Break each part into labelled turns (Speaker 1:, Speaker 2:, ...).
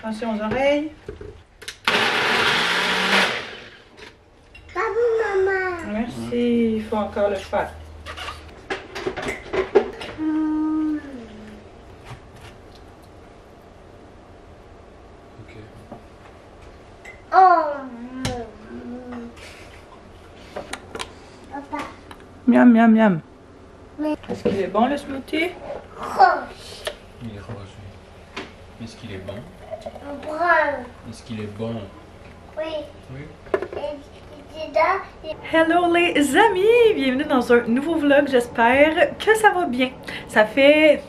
Speaker 1: Attention aux oreilles.
Speaker 2: Bravo, maman.
Speaker 1: Merci. Il faut encore le faire.
Speaker 2: Oh. Papa.
Speaker 1: Miam, miam, miam.
Speaker 2: Mais...
Speaker 1: Est-ce qu'il est bon le smoothie?
Speaker 2: Roche.
Speaker 3: Il est rose, oui. Est-ce qu'il est bon?
Speaker 2: Brun.
Speaker 3: Est-ce qu'il est bon?
Speaker 2: Oui.
Speaker 3: Oui.
Speaker 2: Et dedans,
Speaker 1: Hello les amis! Bienvenue dans un nouveau vlog, j'espère que ça va bien. Ça fait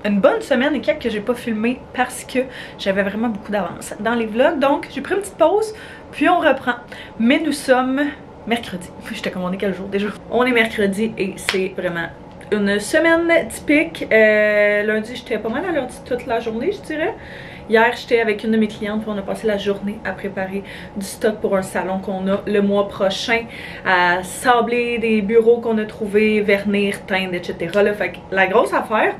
Speaker 1: une bonne semaine et quelques que j'ai pas filmé parce que j'avais vraiment beaucoup d'avance dans les vlogs. Donc j'ai pris une petite pause, puis on reprend. Mais nous sommes mercredi. Je t'ai commandé quel jour déjà? On est mercredi et c'est vraiment une semaine typique. Lundi j'étais pas mal à l'ordi toute la journée, je dirais. Hier, j'étais avec une de mes clientes, puis on a passé la journée à préparer du stock pour un salon qu'on a le mois prochain, à sabler des bureaux qu'on a trouvés, vernir, teindre, etc. Là, fait que la grosse affaire,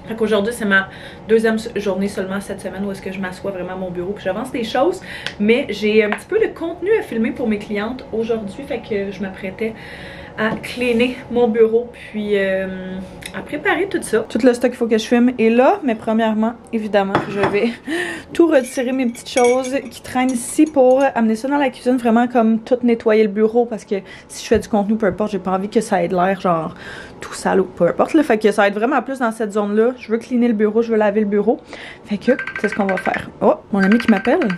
Speaker 1: fait qu'aujourd'hui, c'est ma deuxième journée seulement cette semaine où est-ce que je m'assois vraiment à mon bureau puis j'avance des choses. Mais j'ai un petit peu de contenu à filmer pour mes clientes aujourd'hui, fait que je m'apprêtais à cleaner mon bureau puis à préparer tout ça. Tout le stock qu'il faut que je filme est là, mais premièrement, évidemment, je vais tout retirer mes petites choses qui traînent ici pour amener ça dans la cuisine, vraiment comme tout nettoyer le bureau parce que si je fais du contenu, peu importe, j'ai pas envie que ça ait l'air genre tout sale ou peu importe, là, fait que ça va être vraiment plus dans cette zone-là. Je veux cleaner le bureau, je veux laver le bureau, fait que c'est ce qu'on va faire. Oh, mon ami qui m'appelle.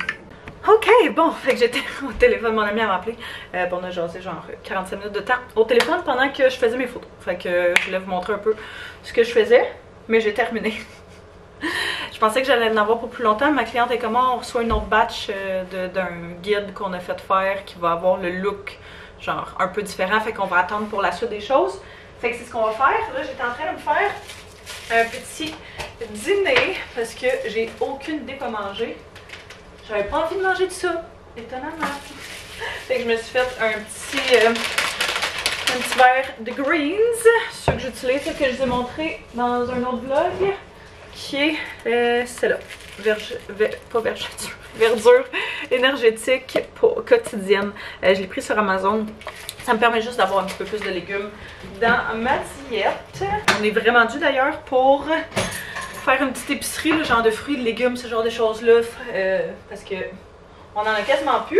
Speaker 1: Ok, bon, fait que j'étais au téléphone, mon ami a rappelé, on a jasé genre 45 minutes de temps au téléphone pendant que je faisais mes photos. Fait que je voulais vous montrer un peu ce que je faisais, mais j'ai terminé. Je pensais que j'allais en avoir pour plus longtemps. Ma cliente est comme, on reçoit une autre batch d'un guide qu'on a fait faire qui va avoir le look genre un peu différent, fait qu'on va attendre pour la suite des choses. Fait que c'est ce qu'on va faire. Là, j'étais en train de me faire un petit dîner parce que j'ai aucune idée quoi manger. J'avais pas envie de manger de ça, étonnamment. Fait que je me suis fait un petit verre de greens, ceux que j'utilise, ceux que je vous ai montré dans un autre vlog, qui est celle-là, verdure énergétique quotidienne. Je l'ai pris sur Amazon. Ça me permet juste d'avoir un petit peu plus de légumes dans ma diète. On est vraiment dû d'ailleurs pour faire une petite épicerie, le genre de fruits, de légumes, ce genre de choses-là, parce que on en a quasiment plus.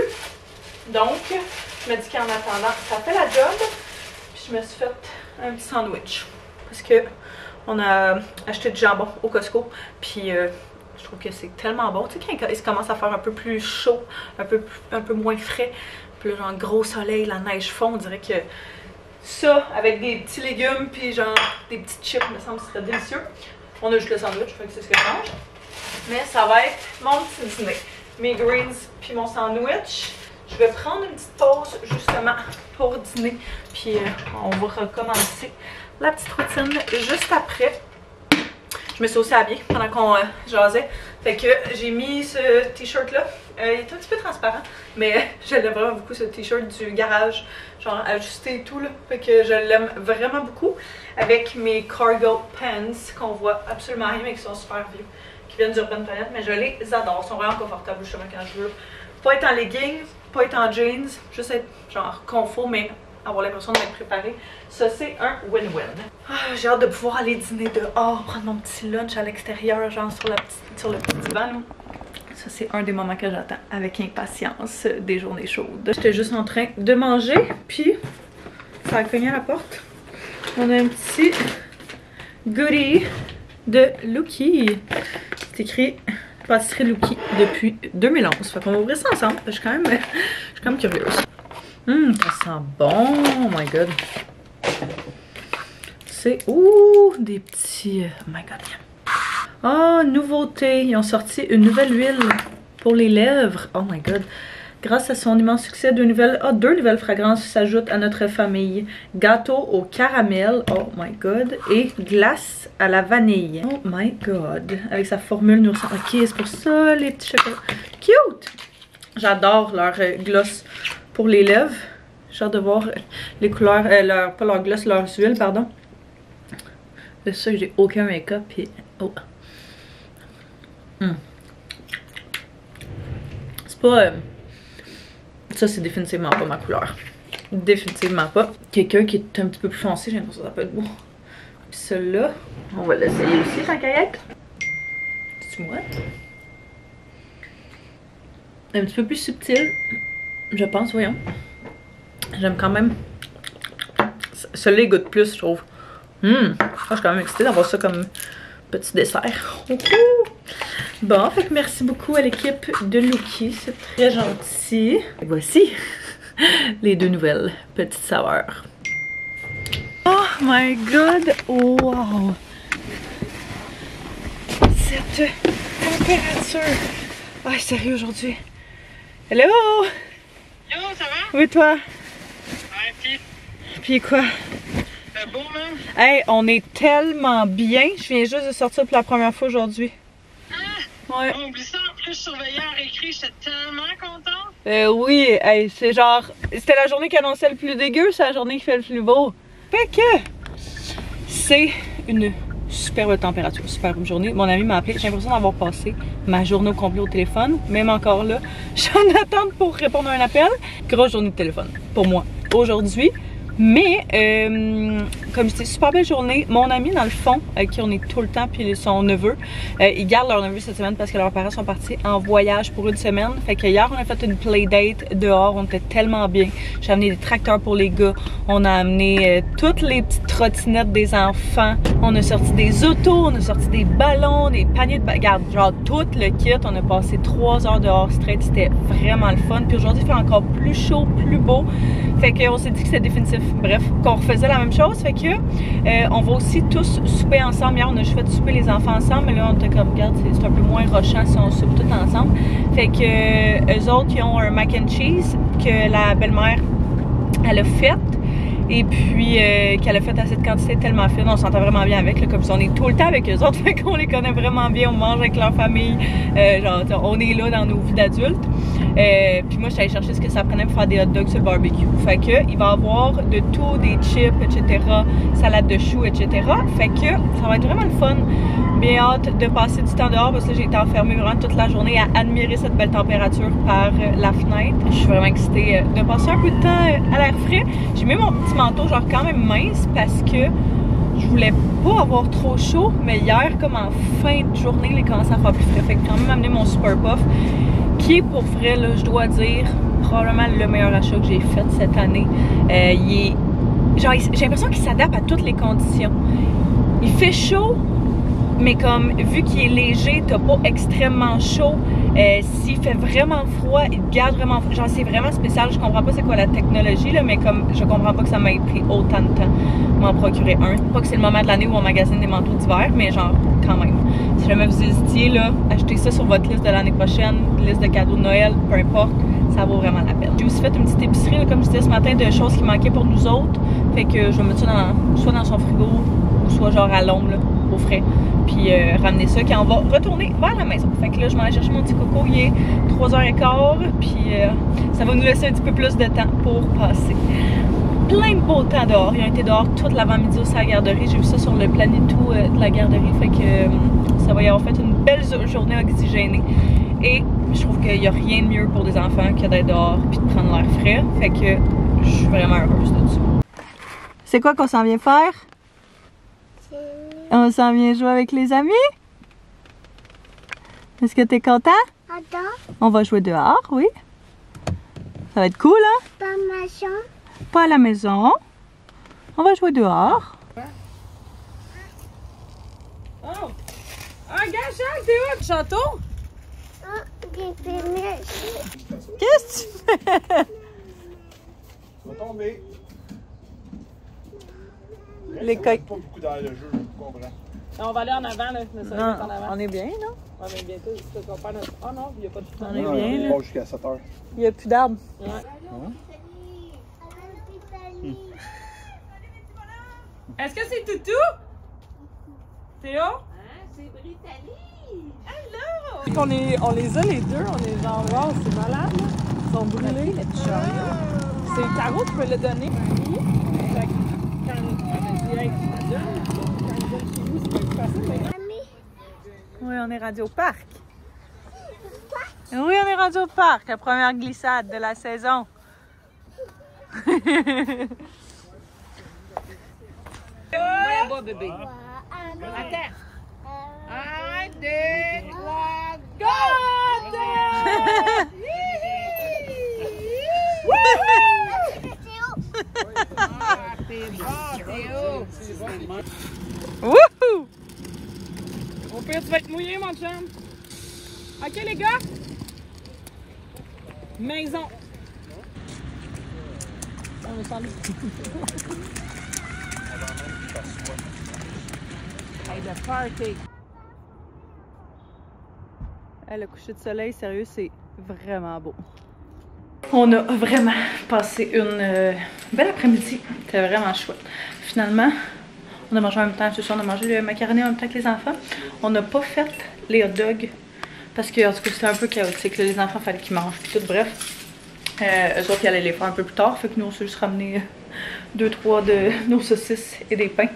Speaker 1: Donc, je me dis qu'en attendant, ça fait la job. Puis je me suis fait un petit sandwich. Parce que on a acheté du jambon au Costco. Puis je trouve que c'est tellement bon. Tu sais, quand il commence à faire un peu plus chaud, un peu moins frais, puis là, genre gros soleil, la neige fond, on dirait que ça, avec des petits légumes, puis genre des petites chips, me semble que ce serait délicieux. On a juste le sandwich, fait que c'est ce que je mange. Mais ça va être mon petit dîner. Mes greens puis mon sandwich. Je vais prendre une petite pause justement pour dîner. Puis on va recommencer la petite routine juste après. Je me suis aussi habillée pendant qu'on jasait. Fait que j'ai mis ce t-shirt là. Il est un petit peu transparent. Mais j'aime vraiment beaucoup ce t-shirt du garage. Genre ajusté et tout là. Fait que je l'aime vraiment beaucoup. Avec mes cargo pants qu'on voit absolument rien mais qui sont super vieux. Qui viennent d'Urban Planet. Mais je les adore. Ils sont vraiment confortables justement quand je veux. Pas être en leggings, pas être en jeans. Juste être genre confort mais avoir l'impression de m'être préparée. Ça c'est un win-win. J'ai hâte de pouvoir aller dîner dehors. Prendre mon petit lunch à l'extérieur. Genre sur le petit divan là. Ça, c'est un des moments que j'attends avec impatience des journées chaudes. J'étais juste en train de manger, puis ça a cogné à la porte. On a un petit goodie de Lookie. C'est écrit pâtisserie Lookie depuis 2011. Fait qu'on va ouvrir ça ensemble. Je suis quand même curieuse. Ça sent bon. Oh my god. C'est... Ouh, des petits... Oh my god. Oh, nouveauté! Ils ont sorti une nouvelle huile pour les lèvres. Oh my god! Grâce à son immense succès, deux nouvelles fragrances s'ajoutent à notre famille. Gâteau au caramel, oh my god, et glace à la vanille. Oh my god! Avec sa formule nourrissante. Ok, c'est pour ça les petits chocolats. Cute! J'adore leur gloss pour les lèvres. J'ai hâte de voir les couleurs, pas leur gloss, leurs huiles, pardon. C'est ça que j'ai aucun make-up. Oh. C'est pas... ça, c'est définitivement pas ma couleur. Définitivement pas. Quelqu'un qui est un petit peu plus foncé, j'ai l'impression que ça peut être beau. Puis celui-là, on va l'essayer aussi, tant qu'à y être. C'est moi. Un petit peu plus subtil, je pense, voyons. J'aime quand même. Celui-là, il goûte plus, je trouve. Je suis quand même excitée d'avoir ça comme petit dessert. Bon, fait que merci beaucoup à l'équipe de Lookie, c'est très gentil. Et voici les deux nouvelles petites saveurs. Oh my god! Wow! Cette température! Ah, sérieux aujourd'hui? Hello!
Speaker 4: Yo, ça va?
Speaker 1: Oui, toi?
Speaker 4: Ouais,
Speaker 1: Puis quoi?
Speaker 4: c'est beau, même.
Speaker 1: Hey, on est tellement bien! Je viens juste de sortir pour la première fois aujourd'hui. Ouais.
Speaker 4: On oublie ça, en plus, surveiller en récré, j'étais tellement contente.
Speaker 1: Oui, hey, c'est genre... C'était la journée qui annonçait le plus dégueu, c'est la journée qui fait le plus beau. Fait que... C'est une superbe température, superbe journée. Mon ami m'a appelé, j'ai l'impression d'avoir passé ma journée au complet au téléphone. Même encore là, je suis en attente pour répondre à un appel. Grosse journée de téléphone pour moi aujourd'hui. Mais, comme je dis, super belle journée. Mon ami, dans le fond, avec qui on est tout le temps, puis son neveu, ils gardent leur neveu cette semaine parce que leurs parents sont partis en voyage pour une semaine. Fait que hier, on a fait une playdate dehors. On était tellement bien. J'ai amené des tracteurs pour les gars. On a amené toutes les petites trottinettes des enfants. On a sorti des autos, on a sorti des ballons, des paniers de bagarre. Genre, tout le kit. On a passé 3 heures dehors straight. C'était vraiment le fun. Puis aujourd'hui, il fait encore plus chaud, plus beau. Fait qu'on s'est dit que c'était définitif. Bref, qu'on refaisait la même chose. Fait que on va aussi tous souper ensemble. Hier, on a juste fait souper les enfants ensemble. Mais là, on était comme, regarde, c'est un peu moins rochant si on soupe tous ensemble. Fait que eux autres, ils ont un mac and cheese que la belle-mère, elle a fait. Et puis, qu'elle a fait à cette quantité tellement fine, on s'entend vraiment bien avec, là, comme si on est tout le temps avec eux autres, fait qu'on les connaît vraiment bien, on mange avec leur famille, genre, on est là dans nos vies d'adultes. Puis moi, je suis allée chercher ce que ça prenait pour faire des hot dogs sur le barbecue. Fait que, il va y avoir de tout, des chips, etc., salade de choux, etc. Fait que, ça va être vraiment le fun. Bien hâte de passer du temps dehors parce que j'ai été enfermée vraiment toute la journée à admirer cette belle température par la fenêtre. Je suis vraiment excitée de passer un peu de temps à l'air frais. J'ai mis mon petit manteau genre quand même mince parce que je voulais pas avoir trop chaud, mais hier, comme en fin de journée, il commence à faire plus frais. Fait que quand même amené mon Super Puff qui est pour vrai, là, je dois dire, probablement le meilleur achat que j'ai fait cette année. Il est... Genre, j'ai l'impression qu'il s'adapte à toutes les conditions. Il fait chaud, mais comme, vu qu'il est léger, t'as pas extrêmement chaud. S'il fait vraiment froid, il te garde vraiment froid. Genre, c'est vraiment spécial. Je comprends pas c'est quoi la technologie, là, mais comme, je comprends pas que ça m'ait pris autant de temps m'en procurer un. Pas que c'est le moment de l'année où on magasine des manteaux d'hiver, mais genre, quand même. Si jamais vous hésitiez, là, achetez ça sur votre liste de l'année prochaine, liste de cadeaux de Noël, peu importe, ça vaut vraiment la peine. J'ai aussi fait une petite épicerie, là, comme je disais ce matin, de choses qui manquaient pour nous autres. Fait que je vais mettre ça soit dans son frigo, ou soit genre à l'ombre, là, au frais. Puis ramener ça quand on va retourner vers la maison. Fait que là, je m'en vais chercher mon petit coco, il est 3h15, puis ça va nous laisser un petit peu plus de temps pour passer. Plein de beau temps dehors. Ils ont été dehors toute l'avant-midi aussi à la garderie. J'ai vu ça sur le Planitou de la garderie. Fait que ça va y avoir fait une belle journée oxygénée. Et je trouve qu'il n'y a rien de mieux pour des enfants que d'être dehors puis de prendre l'air frais. Fait que je suis vraiment heureuse de ça. C'est quoi qu'on s'en vient faire? On s'en vient jouer avec les amis? Est-ce que t'es content?
Speaker 2: Attends,
Speaker 1: On va jouer dehors, oui. Ça va être cool, hein?
Speaker 2: pas ma chambre.
Speaker 1: Pas à la maison. On va jouer dehors. Oh! Ah, regarde, Charles, t'es où? Château?
Speaker 2: Ah, j'ai filmé.
Speaker 1: Qu'est-ce que tu fais?
Speaker 3: Tu vas tomber.
Speaker 1: Les coques.
Speaker 3: Pas beaucoup dans le jeu, je comprends.
Speaker 4: On va aller en avant, là.
Speaker 1: Non, on est bien, non?
Speaker 4: Ouais, mais bientôt, c'est qu'on perd notre... Oh non, il n'y a pas de temps.
Speaker 1: On est bien, là.
Speaker 3: On va jusqu'à 7h.
Speaker 1: Il n'y a plus d'arbres.
Speaker 4: Ouais. Est-ce que c'est Toutou? Théo?
Speaker 2: C'est Brittany.
Speaker 4: On les a les deux, on est genre, wow, c'est malade, là. Ils sont brûlés. C'est Caro qui peut le donner. Fait que quand elle dit, hey, tu me donnes, quand ils viennent chez nous, c'est pas plus facile, mais...
Speaker 1: Oui, on est rendu au parc. Oui, on est rendu au parc, la première glissade de la saison.
Speaker 4: Là-bas, bébé. Attends. 1, 2, 3, go! Ah, t'es bon, Théo!
Speaker 1: Wouhou!
Speaker 4: Au pire, tu vas être mouillé, mon chum. OK, les gars? Maison. On est allé. Hey, le party.
Speaker 1: Hey, le coucher de soleil, sérieux, c'est vraiment beau. On a vraiment passé une belle après-midi. C'était vraiment chouette. Finalement, on a mangé en même temps, c'est sûr, on a mangé le macaroni en même temps que les enfants. On n'a pas fait les hot dogs parce que, en tout cas, c'était un peu chaotique. Là, les enfants, il fallait qu'ils mangent tout. Bref, eux autres, ils allaient les faire un peu plus tard. Fait que nous, on s'est juste ramené 2-3 de nos saucisses et des pains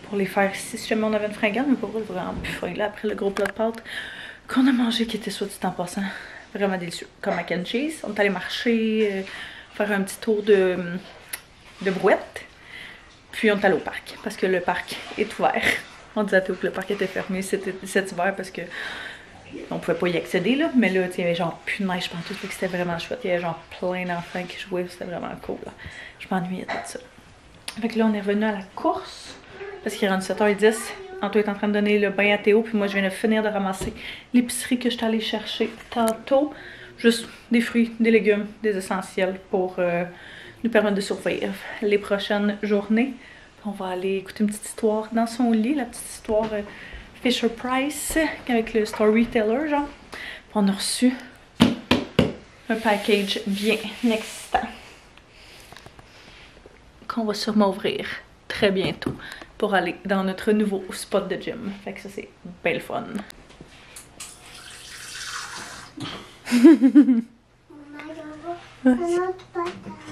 Speaker 1: pour les faire ici. Si jamais on avait une fringale, mais pour vrai, vraiment plus faim là après le gros plat de pâtes qu'on a mangé, qui était soit dit en passant vraiment délicieux. Comme mac and cheese. On est allé marcher, faire un petit tour de brouette. Puis on est allé au parc parce que le parc est ouvert. On disait à Théo que le parc était fermé cet hiver parce que on pouvait pas y accéder là. Mais là, il y avait genre plus de neige partout, fait que c'était vraiment chouette. Il y avait genre plein d'enfants qui jouaient, c'était vraiment cool là. Je m'ennuyais de ça. Fait que là, on est revenu à la course parce qu'il est rendu 7h10. Anto est en train de donner le bain à Théo, puis moi je viens de finir de ramasser l'épicerie que je suis allée chercher tantôt. Juste des fruits, des légumes, des essentiels pour nous permettre de survivre les prochaines journées. On va aller écouter une petite histoire dans son lit, la petite histoire Fisher Price avec le storyteller, genre. Puis on a reçu un package bien excitant qu'on va sûrement ouvrir très bientôt pour aller dans notre nouveau spot de gym. Fait que ça, c'est bien le fun.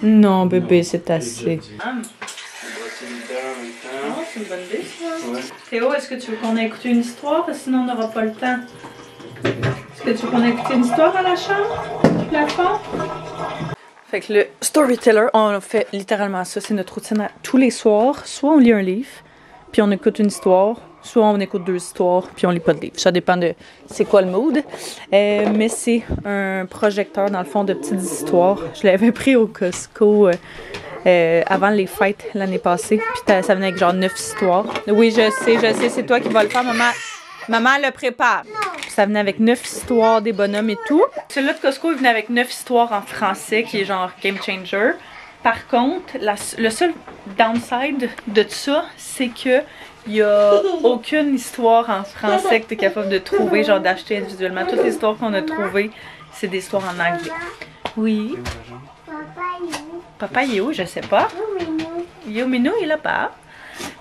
Speaker 1: Non, bébé, c'est assez. C'est une bonne idée. Ouais. Théo, est-ce que tu veux qu'on ait écouté une histoire? Parce que sinon, on n'aura pas le temps. Est-ce que tu veux qu'on ait écouté une histoire à la chambre? Du plafond? Fait que le storyteller, on a fait littéralement ça. C'est notre routine à tous les soirs. Soit on lit un livre, puis on écoute une histoire. Soit on écoute 2 histoires, puis on lit pas de livre. Ça dépend de c'est quoi le mood. Mais c'est un projecteur, dans le fond, de petites histoires. Je l'avais pris au Costco avant les fêtes l'année passée. Puis ça venait avec genre 9 histoires. Oui, je sais, c'est toi qui vas le faire. Maman le prépare. Puis ça venait avec 9 histoires, des bonhommes et tout. Celui-là de Costco, il venait avec 9 histoires en français, qui est genre game changer. Par contre, le seul downside de ça, c'est que il n'y a aucune histoire en français que tu es capable de trouver, genre d'acheter individuellement. Toutes les histoires qu'on a trouvées, c'est des histoires en anglais. Oui. Papa, il est où? Je sais pas. Il est au Minou, il est là-bas.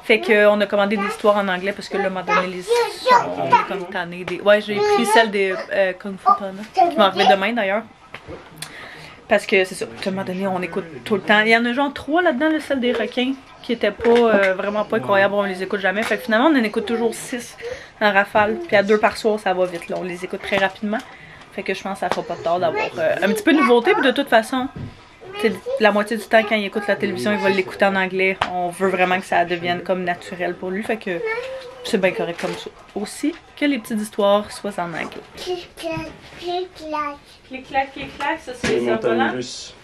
Speaker 1: Fait qu'on a commandé des histoires en anglais parce que là, on m'a donné les histoires. On est comme tanné des... Ouais, j'ai pris celle des Kung Fu Panda, qui m'en revient demain d'ailleurs. Parce que c'est ça, à un moment donné, on écoute tout le temps. Il y en a genre 3 là-dedans, celle des requins, qui était pas vraiment pas incroyable, on les écoute jamais. Fait que finalement, on en écoute toujours 6 en rafale. Puis à 2 par soir, ça va vite là, on les écoute très rapidement. Fait que je pense que ça fera pas de tort d'avoir un petit peu de nouveauté. Puis de toute façon, la moitié du temps, quand il écoute la télévision, il va l'écouter en anglais. On veut vraiment que ça devienne comme naturel pour lui. Fait que c'est bien correct comme ça. Aussi, que les petites histoires soient en anglais.
Speaker 2: Clic-clac, clic-clac.
Speaker 1: Clic-clac, clic-clac, ça c'est les montagnes russes.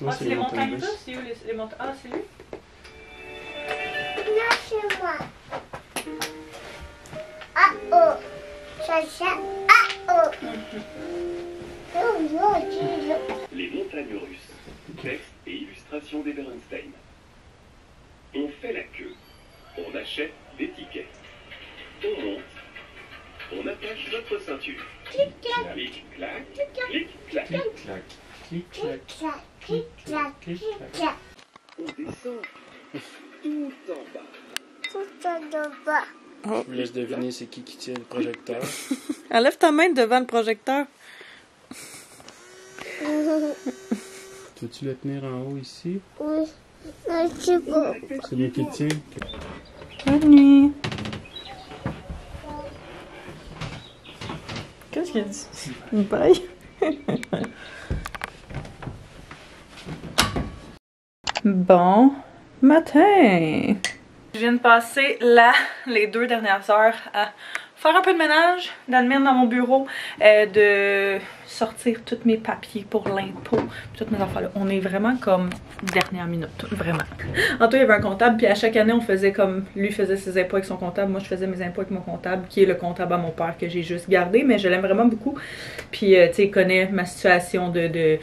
Speaker 1: Ah, c'est les montagnes russes? C'est où les montagnes? Ah, c'est lui?
Speaker 2: Là, c'est moi. Ah oh. Ça. Ah oh.
Speaker 5: Les montagnes russes. Texte et illustration des Bernstein. On fait la queue. On achète des tickets. On monte. On attache notre ceinture.
Speaker 2: Clic-clac.
Speaker 5: Clic-clac. Clic-clac.
Speaker 3: Clic-clac. Clic-clac.
Speaker 2: Clic-clac, clic-clac.
Speaker 5: On descend. Tout en bas.
Speaker 2: Tout en bas.
Speaker 3: Je vous laisse deviner c'est qui tient le projecteur.
Speaker 1: Enlève ta main devant le projecteur.
Speaker 3: Peux-tu le tenir en haut ici?
Speaker 2: Oui. C'est bon.
Speaker 3: C'est lui qui tient.
Speaker 1: Bonne nuit. Qu'est-ce qu'il a dit? Bye. Bon matin! Je viens de passer les 2 dernières heures à faire un peu de ménage, d'admin dans mon bureau, de sortir tous mes papiers pour l'impôt, toutes mes affaires là. On est vraiment comme dernière minute, vraiment. En tout, il y avait un comptable, puis à chaque année, on faisait comme, lui faisait ses impôts avec son comptable, moi je faisais mes impôts avec mon comptable, qui est le comptable à mon père que j'ai juste gardé, mais je l'aime vraiment beaucoup. Puis, tu sais, il connaît ma situation de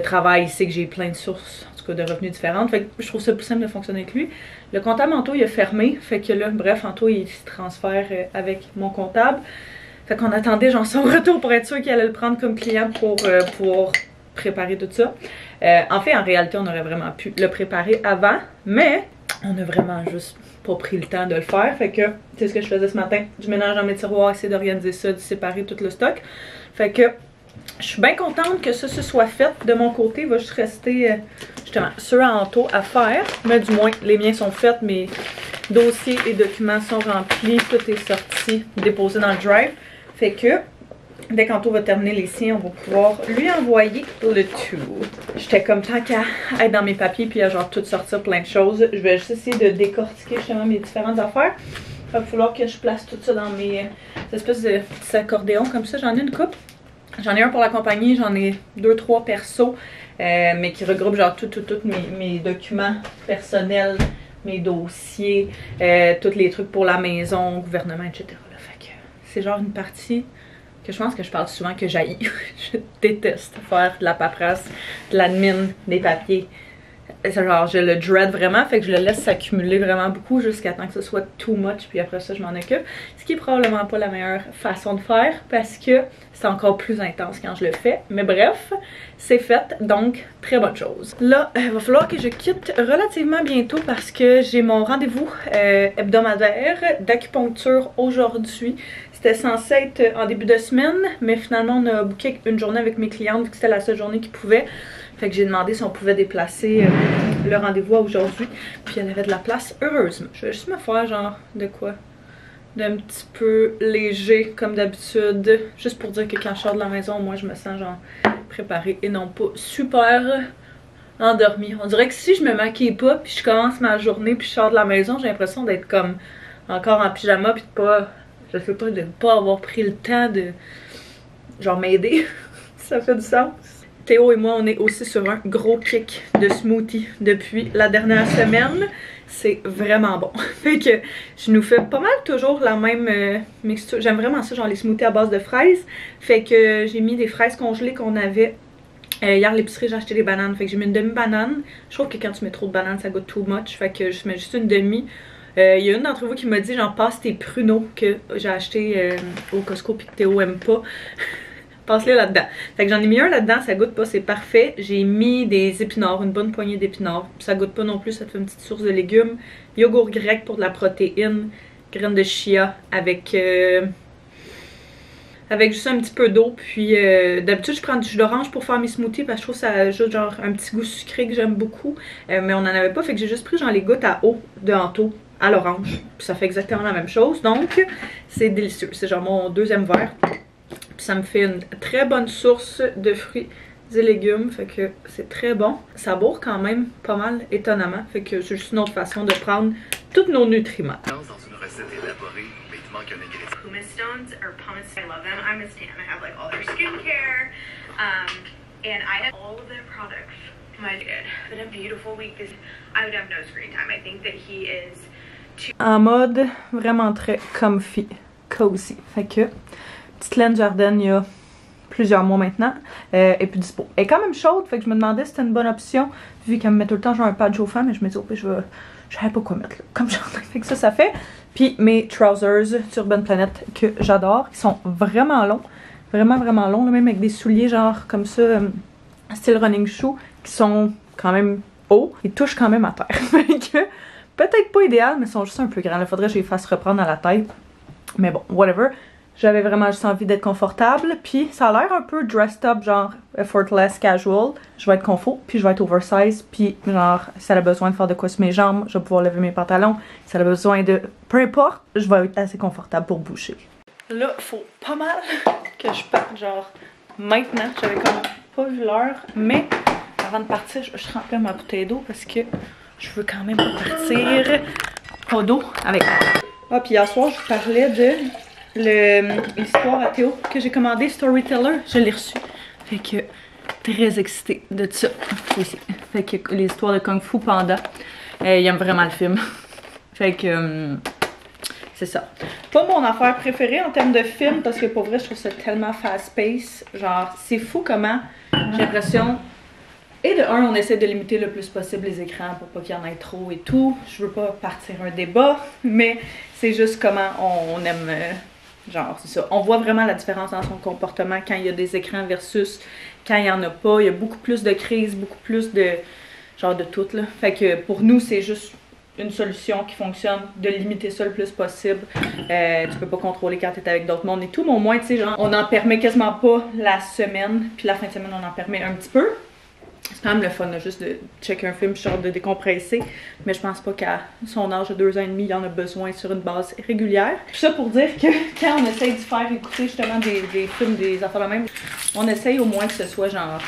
Speaker 1: travail, il sait que j'ai plein de sources, en tout cas de revenus différentes, fait que je trouve ça plus simple de fonctionner avec lui. Le comptable Anto, il a fermé, fait que là, bref, Anto, il se transfère avec mon comptable. Fait qu'on attendait genre son retour pour être sûr qu'il allait le prendre comme client pour pouvoir préparer tout ça. En fait, en réalité, on aurait vraiment pu le préparer avant, mais on a vraiment juste pas pris le temps de le faire. Fait que, c'est ce que je faisais ce matin, du ménage dans mes tiroirs, essayer d'organiser ça, de séparer tout le stock. Fait que, je suis bien contente que ça se soit fait. De mon côté, il va juste rester justement ceux à Anto à faire. Mais du moins, les miens sont faits, mes dossiers et documents sont remplis, tout est sorti, déposé dans le drive. Fait que, dès qu'Anto va terminer les siens, on va pouvoir lui envoyer le tout. J'étais comme tant qu'à être dans mes papiers puis à genre tout sortir plein de choses. Je vais juste essayer de décortiquer justement mes différentes affaires. Il va falloir que je place tout ça dans mes espèces de petits accordéons comme ça. J'en ai une coupe. J'en ai un pour la compagnie, j'en ai 2-3 persos, mais qui regroupent genre tous mes documents personnels, mes dossiers, tous les trucs pour la maison, gouvernement, etc. Là. Fait que c'est genre une partie que je pense que je parle souvent que j'haïs. Je déteste faire de la paperasse, de l'admin, des papiers. Genre je le dread vraiment, fait que je le laisse s'accumuler vraiment beaucoup jusqu'à temps que ce soit too much, puis après ça je m'en occupe. Ce qui est probablement pas la meilleure façon de faire parce que c'est encore plus intense quand je le fais. Mais bref, c'est fait, donc très bonne chose. Là, il va falloir que je quitte relativement bientôt parce que j'ai mon rendez-vous hebdomadaire d'acupuncture aujourd'hui. C'était censé être en début de semaine, mais finalement on a booké une journée avec mes clientes vu que c'était la seule journée qu'ils pouvaient. Fait que j'ai demandé si on pouvait déplacer le rendez-vous à aujourd'hui. Puis elle avait de la place, heureusement. Je vais juste me faire genre de quoi? D'un petit peu léger comme d'habitude. Juste pour dire que quand je sors de la maison, moi je me sens genre préparée et non pas super endormie. On dirait que si je me maquille pas puis je commence ma journée puis je sors de la maison, j'ai l'impression d'être comme encore en pyjama puis de pas, je sais pas, de pas avoir pris le temps de genre m'aider. Ça fait du sens. Théo et moi, on est aussi sur un gros kick de smoothie depuis la dernière semaine. C'est vraiment bon. Fait que je nous fais pas mal toujours la même mixture. J'aime vraiment ça, genre les smoothies à base de fraises. Fait que j'ai mis des fraises congelées qu'on avait. Hier, à l'épicerie, j'ai acheté des bananes. Fait que j'ai mis une demi-banane. Je trouve que quand tu mets trop de bananes, ça goûte too much. Fait que je mets juste une demi. Il y a une d'entre vous qui m'a dit, genre, passe tes pruneaux que j'ai acheté au Costco puis que Théo aime pas. Passe-les là-dedans. Fait que j'en ai mis un là-dedans, ça goûte pas, c'est parfait. J'ai mis des épinards, une bonne poignée d'épinards. Ça goûte pas non plus, ça te fait une petite source de légumes. Yogourt grec pour de la protéine. Graines de chia avec juste un petit peu d'eau. Puis d'habitude, je prends du jus d'orange pour faire mes smoothies parce que je trouve que ça ajoute genre un petit goût sucré que j'aime beaucoup. Mais on en avait pas, fait que j'ai juste pris genre les gouttes à eau de Anto à l'orange. Puis ça fait exactement la même chose. Donc, c'est délicieux. C'est genre mon deuxième verre. Puis ça me fait une très bonne source de fruits et légumes, fait que c'est très bon. Ça bourre quand même pas mal, étonnamment, fait que c'est juste une autre fason de prendre tous nos nutriments.
Speaker 5: Dans une recette élaborée, mais il manque un ingrédient.
Speaker 6: Pumice stones or pumice, I love them. I'm a stan. I have like all their skincare, and I have all of their products. My good. It's been a beautiful week. I would have no screen time. I think that he is
Speaker 1: en mode vraiment très comfy, cozy, fait que petite laine Jardin il y a plusieurs mois maintenant, et puis dispo. Elle est quand même chaude, fait que je me demandais si c'était une bonne option, vu qu'elle me met tout le temps genre un pad chauffant, mais je me dis, oh, je savais pas quoi mettre là, comme genre, fait que ça fait. Puis mes trousers Urban Planet que j'adore, ils sont vraiment longs, vraiment longs, là, même avec des souliers genre comme ça, style running shoe, qui sont quand même hauts, ils touchent quand même à terre, fait que peut-être pas idéal, mais ils sont juste un peu grands, il faudrait que je les fasse reprendre à la taille, mais bon, whatever. J'avais vraiment juste envie d'être confortable, puis ça a l'air un peu dressed up, genre effortless, casual. Je vais être confort, puis je vais être oversize, puis genre, si elle a besoin de faire de quoi sur mes jambes, je vais pouvoir lever mes pantalons. Si elle a besoin de... peu importe, je vais être assez confortable pour bouger. Là, faut pas mal que je parte genre maintenant. J'avais comme pas vu l'heure, mais avant de partir, je remplis ma bouteille d'eau parce que je veux quand même partir pas d'eau avec moi. Ah, puis hier soir, je vous parlais de l'histoire à Théo que j'ai commandé, Storyteller. Je l'ai reçu. Fait que très excitée de ça aussi. Fait que l'histoire de Kung Fu Panda. Il aime vraiment le film. Fait que c'est ça. Pas mon affaire préférée en termes de film parce que pour vrai, je trouve ça tellement fast-paced. Genre, c'est fou comment j'ai l'impression. Et de un, on essaie de limiter le plus possible les écrans pour pas qu'il y en ait trop et tout. Je veux pas partir un débat, mais c'est juste comment on aime. Genre, c'est ça. On voit vraiment la différence dans son comportement quand il y a des écrans versus quand il n'y en a pas. Il y a beaucoup plus de crises, beaucoup plus de. Genre de tout, là. Fait que pour nous, c'est juste une solution qui fonctionne, de limiter ça le plus possible. Tu peux pas contrôler quand t'es avec d'autres mondes et tout, mais au moins, tu sais, genre, on en permet quasiment pas la semaine, puis la fin de semaine, on en permet un petit peu. C'est quand même le fun, là, juste de checker un film, genre de décompresser. Mais je pense pas qu'à son âge de 2 ans et demi, il en a besoin sur une base régulière. Tout ça pour dire que quand on essaye de faire écouter justement des films, des affaires de même, on essaye au moins que ce soit genre,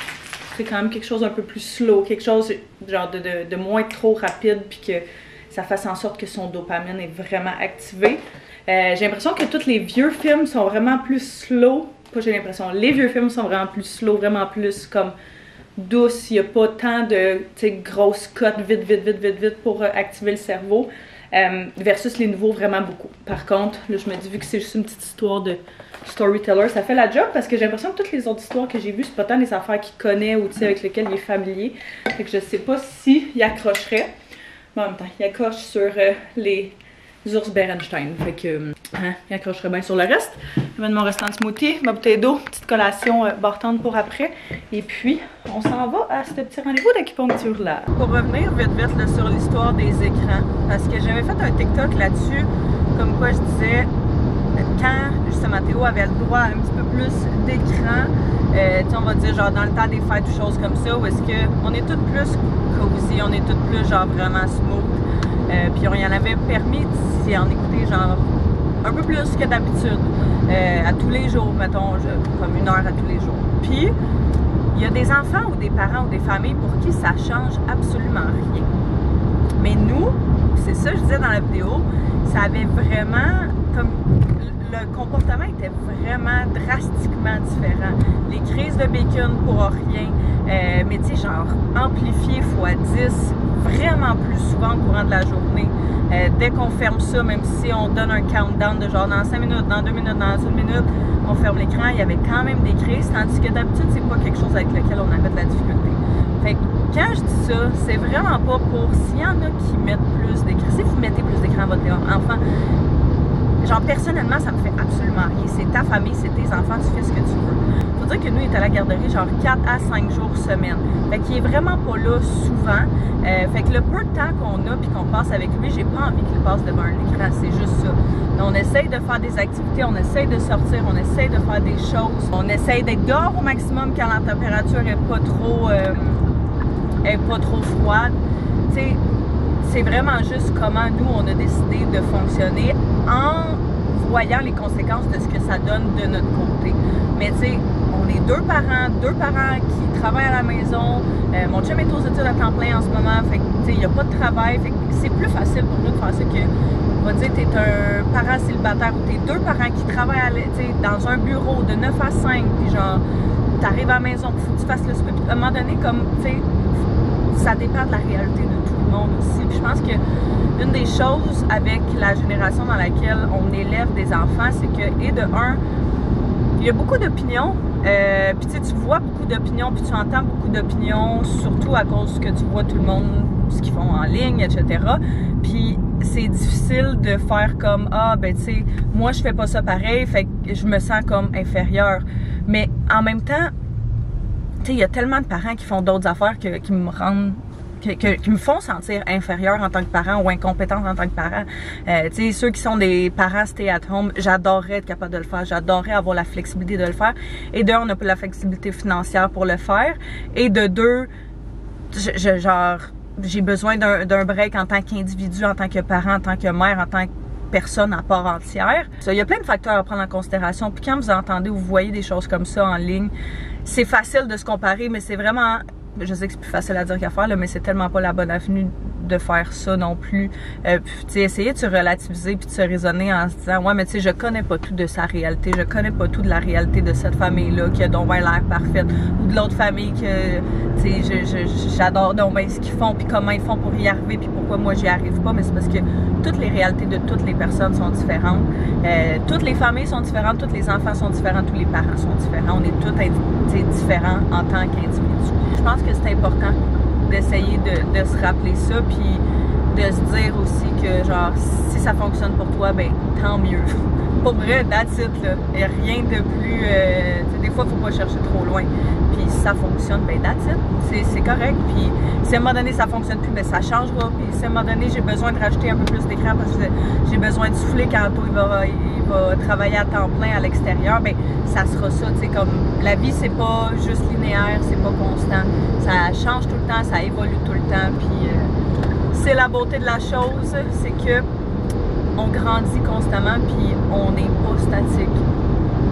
Speaker 1: c'est quand même quelque chose un peu plus slow, quelque chose genre de moins trop rapide, puis que ça fasse en sorte que son dopamine est vraiment activé. J'ai l'impression que tous les vieux films sont vraiment plus slow. Pas j'ai l'impression, les vieux films sont vraiment plus slow, vraiment plus comme douce, il n'y a pas tant de grosses cotes vite pour activer le cerveau, versus les nouveaux vraiment beaucoup. Par contre, là je me dis, vu que c'est juste une petite histoire de Storyteller, ça fait la job parce que j'ai l'impression que toutes les autres histoires que j'ai vues, c'est pas tant des affaires qu'il connaît ou avec lesquelles il est familier. Fait que je sais pas si il accrocherait, mais en même temps, il accroche sur les ours Berenstein. Fait que il accrocherait bien sur le reste. Je vais mettre mon restant de smoothie, ma bouteille d'eau, petite collation bartende pour après. Et puis, on s'en va à ce petit rendez-vous d'acupuncture là. Pour revenir vite là, sur l'histoire des écrans, parce que j'avais fait un TikTok là-dessus, comme quoi je disais, quand justement Théo avait le droit à un petit peu plus d'écran, on va dire genre dans le temps des fêtes ou choses comme ça, où est-ce qu'on est toutes plus cosy, on est toutes plus genre vraiment smooth. Puis on y en avait permis d'y en écouter genre un peu plus que d'habitude, à tous les jours, mettons, comme 1 heure à tous les jours. Puis, il y a des enfants ou des parents ou des familles pour qui ça change absolument rien. Mais nous, c'est ça que je disais dans la vidéo, ça avait vraiment, comme, le comportement était vraiment drastiquement différent. Les crises de bacon pour rien, mais tu sais, genre, amplifié x 10, vraiment plus souvent au courant de la journée. Dès qu'on ferme ça, même si on donne un countdown de genre dans 5 minutes, dans 2 minutes, dans 1 minute, on ferme l'écran, il y avait quand même des crises, tandis que d'habitude, c'est pas quelque chose avec lequel on avait de la difficulté. Fait que quand je dis ça, c'est vraiment pas pour s'il y en a qui mettent plus d'écran. Si vous mettez plus d'écran à votre enfant, genre personnellement, ça me fait absolument rien. C'est ta famille, c'est tes enfants, tu fais ce que tu veux. Faut dire que nous, il est à la garderie genre 4 à 5 jours semaine. Fait qu'il est vraiment pas là souvent. Fait que le peu de temps qu'on a puis qu'on passe avec lui, j'ai pas envie qu'il passe devant un écran, c'est juste ça. On essaye de faire des activités, on essaye de sortir, on essaye de faire des choses. On essaye d'être dehors au maximum quand la température est pas trop froide. Tu sais, c'est vraiment juste comment nous, on a décidé de fonctionner en voyant les conséquences de ce que ça donne de notre côté. Mais tu sais, on est deux parents qui travaillent à la maison. Mon chum est aux études à temps plein en ce moment, fait que tu sais, il n'y a pas de travail, fait que c'est plus facile pour nous de faire ça que, on va dire, tu es un parent célibataire ou tu es 2 parents qui travaillent dans un bureau de 9 à 5, puis genre, tu arrives à la maison, il faut que tu fasses le souper. À un moment donné, comme, tu sais, ça dépend de la réalité de tout le monde aussi. Puis je pense que une des choses avec la génération dans laquelle on élève des enfants, c'est que, et de un, il y a beaucoup d'opinions, puis tu vois beaucoup d'opinions, puis tu entends beaucoup d'opinions, surtout à cause que tu vois tout le monde, ce qu'ils font en ligne, etc. Puis c'est difficile de faire comme, ah, ben tu sais, moi je fais pas ça pareil, fait que je me sens comme inférieure. Mais en même temps, tu sais, il y a tellement de parents qui font d'autres affaires qui me rendent... Qui me font sentir inférieure en tant que parent ou incompétente en tant que parent. Tu sais, ceux qui sont des parents stay at home, j'adorerais être capable de le faire, j'adorerais avoir la flexibilité de le faire. Et de un, on n'a pas la flexibilité financière pour le faire. Et de deux, genre, j'ai besoin d'un break en tant qu'individu, en tant que parent, en tant que mère, en tant personne à part entière. Il y a plein de facteurs à prendre en considération. Puis quand vous entendez ou vous voyez des choses comme ça en ligne, c'est facile de se comparer, mais c'est vraiment... Je sais que c'est plus facile à dire qu'à faire, là, mais c'est tellement pas la bonne avenue de faire ça non plus. Essayer de se relativiser puis de se raisonner en se disant ouais mais tu sais je connais pas tout de sa réalité, je connais pas tout de la réalité de cette famille-là qui a donc bien l'air parfaite ou de l'autre famille que tu sais j'adore donc bien ce qu'ils font puis comment ils font pour y arriver puis pourquoi moi j'y arrive pas, mais c'est parce que toutes les réalités de toutes les personnes sont différentes. Toutes les familles sont différentes, tous les enfants sont différents, tous les parents sont différents. On est tous différents en tant qu'individus. Je pense que c'est important d'essayer de se rappeler ça, puis de se dire aussi que genre si ça fonctionne pour toi, ben tant mieux. Pour vrai, that's it là. Et rien de plus. Des fois, faut pas chercher trop loin. Puis si ça fonctionne, ben that's it. C'est correct. Puis si à un moment donné ça fonctionne plus, ben ça changera. Puis si à un moment donné j'ai besoin de rajouter un peu plus d'écran parce que j'ai besoin de souffler quand il va travailler à temps plein à l'extérieur, ben ça sera ça. Tu sais, comme la vie c'est pas juste linéaire, c'est pas constant. Ça change tout le temps, ça évolue tout le temps. Puis c'est la beauté de la chose, c'est que on grandit constamment puis on n'est pas statique.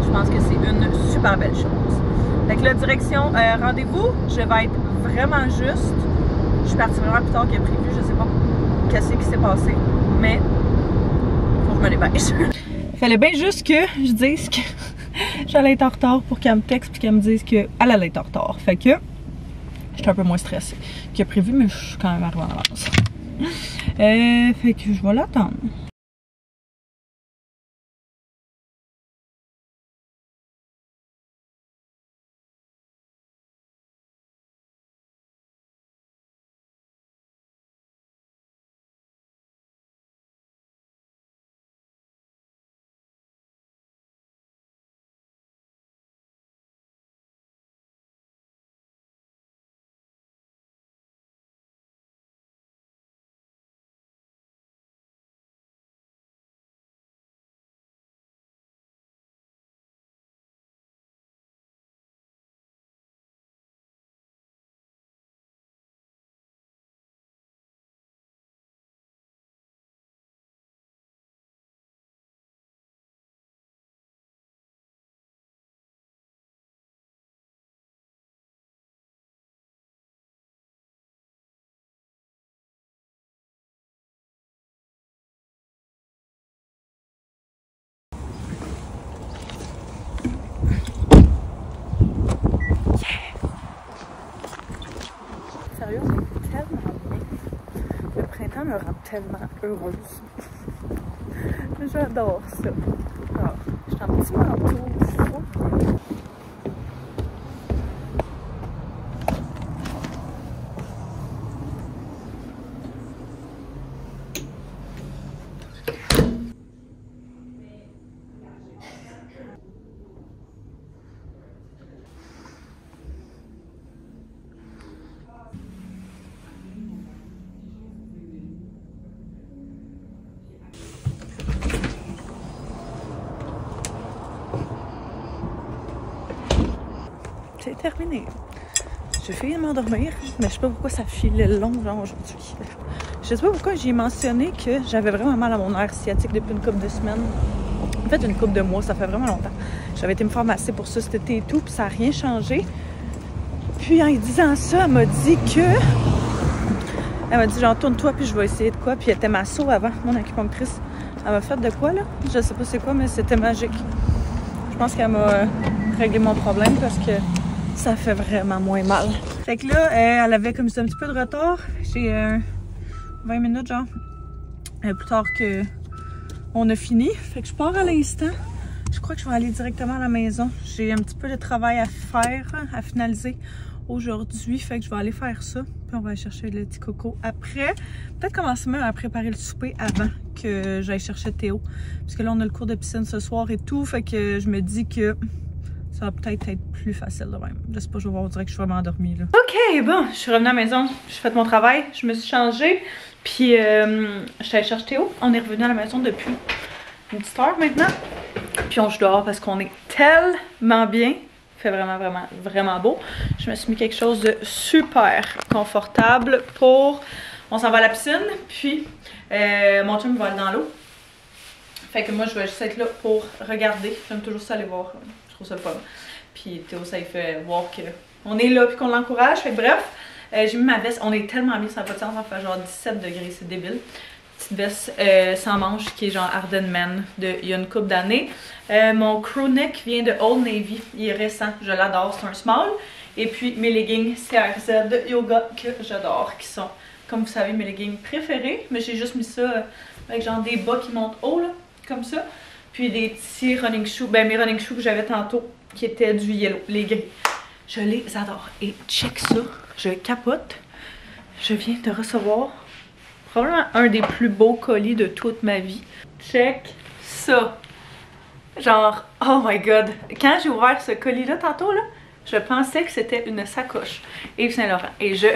Speaker 1: Je pense que c'est une super belle chose. Fait que la direction rendez-vous, je vais être vraiment juste. Je suis partie vraiment plus tard que prévu, je sais pas qu'est-ce qui s'est passé, mais faut que je me dépêche. Il fallait bien juste que je dise que j'allais être en retard pour qu'elle me texte puis qu'elle me dise qu'elle allait être en retard. Fait que j'étais un peu moins stressée que prévu, mais je suis quand même arrivée en avance. Fait que je vais l'attendre. Sérieux, c'est tellement bien. Le printemps me rend tellement heureuse. J'adore ça. Alors, je suis un petit manteau, je suis trop bien. C'est terminé. J'ai failli m'endormir, mais je sais pas pourquoi ça filait long genre aujourd'hui. Je sais pas pourquoi j'ai mentionné que j'avais vraiment mal à mon nerf sciatique depuis une couple de semaines. En fait, une couple de mois, ça fait vraiment longtemps. J'avais été me faire masser pour ça cet été et tout, puis ça n'a rien changé. Puis en disant ça, elle m'a dit que... Elle m'a dit genre tourne-toi puis je vais essayer de quoi. Puis elle était masso avant, mon acupunctrice. Elle m'a fait de quoi là? Je sais pas c'est quoi, mais c'était magique. Je pense qu'elle m'a réglé mon problème parce que ça fait vraiment moins mal. Fait que là, elle avait comme ça un petit peu de retard. J'ai 20 minutes genre plus tard que on a fini. Fait que je pars à l'instant. Je crois que je vais aller directement à la maison. J'ai un petit peu de travail à faire, à finaliser aujourd'hui. Fait que je vais aller faire ça. Puis on va aller chercher le petit coco après. Peut-être commencer même à préparer le souper avant que j'aille chercher Théo. Parce que là, on a le cours de piscine ce soir et tout. Fait que je me dis que ça va peut-être être plus facile de même. Je sais pas, je vais voir, on dirait que je suis vraiment endormie là. Ok, bon, je suis revenue à la maison. J'ai fait mon travail. Je me suis changée. Puis je suis allée chercher Théo. On est revenu à la maison depuis une petite heure maintenant. Puis on joue dehors parce qu'on est tellement bien. Il fait vraiment beau. Je me suis mis quelque chose de super confortable pour... On s'en va à la piscine. Puis mon chum va aller dans l'eau. Fait que moi, je vais juste être là pour regarder. J'aime toujours ça aller voir. Je trouve ça le fun. Puis Théo, ça lui fait voir qu'on est là puis qu'on l'encourage. Fait que bref, j'ai mis ma veste. On est tellement bien, ça n'a pas de sens. Ça fait genre 17 degrés, c'est débile. Petite veste sans manches qui est genre Arden Man il y a une couple d'années. Mon crew neck vient de Old Navy. Il est récent. Je l'adore. C'est un small. Et puis mes leggings CRZ de yoga que j'adore. Qui sont, comme vous savez, mes leggings préférés. Mais j'ai juste mis ça avec genre des bas qui montent haut là. Comme ça. Puis des petits running shoes. Ben mes running shoes que j'avais tantôt. Qui étaient du yellow. Les gris. Je les adore. Et check ça. Je capote. Je viens de recevoir probablement un des plus beaux colis de toute ma vie. Check ça. Genre, oh my god. Quand j'ai ouvert ce colis-là tantôt, là, je pensais que c'était une sacoche Yves Saint-Laurent. Et je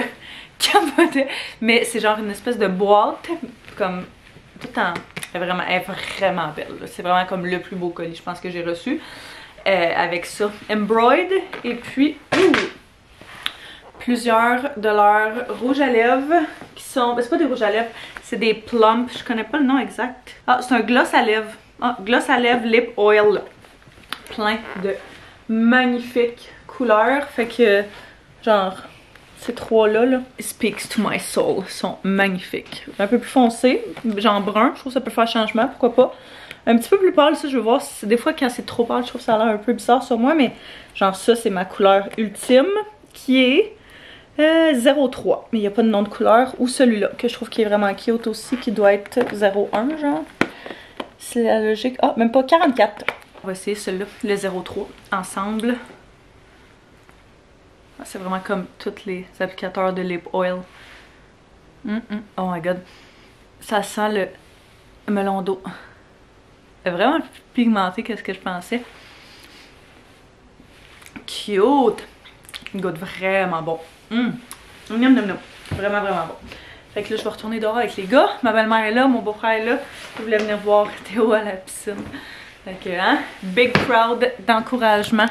Speaker 1: capotais. Mais c'est genre une espèce de boîte, comme tout en... Elle est vraiment belle. C'est vraiment comme le plus beau colis, je pense, que j'ai reçu. Avec ça. Embroidered. Et puis, plusieurs de leurs rouges à lèvres qui sont... Ben, c'est pas des rouges à lèvres, c'est des plumps. Je connais pas le nom exact. Ah, c'est un gloss à lèvres. Ah, gloss à lèvres lip oil. Plein de magnifiques couleurs. Fait que, genre, ces trois-là, là, speaks to my soul. Sont magnifiques. Un peu plus foncé, genre brun. Je trouve que ça peut faire changement, pourquoi pas. Un petit peu plus pâle, ça, je veux voir. Des fois, quand c'est trop pâle, je trouve que ça a l'air un peu bizarre sur moi. Mais, genre, ça, c'est ma couleur ultime qui est 03. Mais il n'y a pas de nom de couleur. Ou celui-là, que je trouve qui est vraiment cute aussi, qui doit être 01, genre. C'est la logique. Ah, même pas 44. On va essayer celui-là, le 03, ensemble. Ah, c'est vraiment comme tous les applicateurs de lip oil. Oh my god. Ça sent le melon d'eau. C'est vraiment plus pigmenté que ce que je pensais. Cute! Il goûte vraiment bon. Vraiment, vraiment bon. Fait que là, je vais retourner dehors avec les gars. Ma belle-mère est là, mon beau-frère est là. Je voulais venir voir Théo à la piscine. Fait que, hein, big crowd d'encouragement